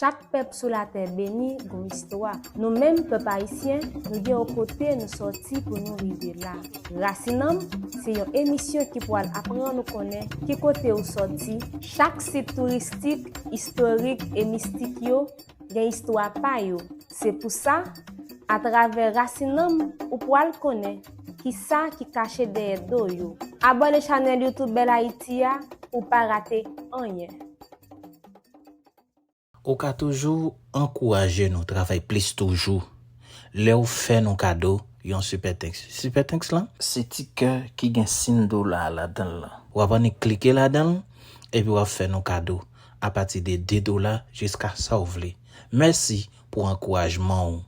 Chaque peuple sur la terre béni une histoire. Nous-mêmes, peuple haïtien, nous sommes aux côtés, nous sortis pour nous arriver là. Racinam, c'est une émission qui pourra apprendre à nous connaître, qui côté où sorti. Chaque site touristique, historique et mystique, il y a une histoire pa yo. C'est pour ça, à travers Racinam, ou pourra le connaître, qui ça qui cache derrière do yo. Abonnez la chaîne YouTube Bel Haïti pour pas rater rien. Ou ka toujours encourager nous travail plus toujours. Là ou fait nos cadeaux, yon super thanks. Super thanks là, c'est petit cœur qui gagne $5 là-dedans là. Ou va cliquer là-dedans et puis ou faire nos cadeaux à partir de $2 jusqu'à ça ou vle. Merci pour encouragement.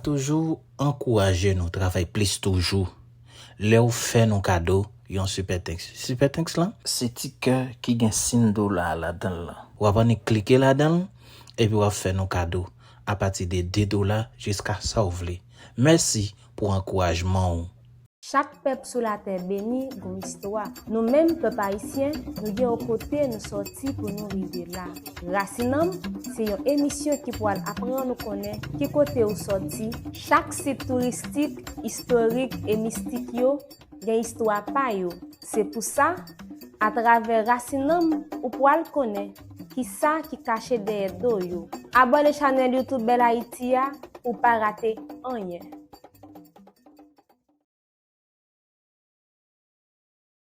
toujours encourager nous travailler plus toujours. Là où fait nos cadeaux, yon super thanks. Super thanks là, c'est petit cœur qui gagne $5 là-dedans là. Ou après ni cliquer là-dedans et puis on faire nos cadeaux à partir de $2 jusqu'à ça vous voulez. Merci pour encouragement. Chaque peuple sur la terre béni une histoire. Nous-mêmes, peuple haïtien, nous sommes aux côtés, nous sortis pour nous arriver là. Racinam, c'est une émission qui pourra apprendre nous connaître, qui côté où sorti. Chaque site touristique, historique et mystique, il y a une histoire pa yo. C'est pour ça, à travers Racinam, ou pourra le connaître, qui ça qui caché derrière do yo. Abonnez la chaîne YouTube Bel Haïti pour ne pas rater rien.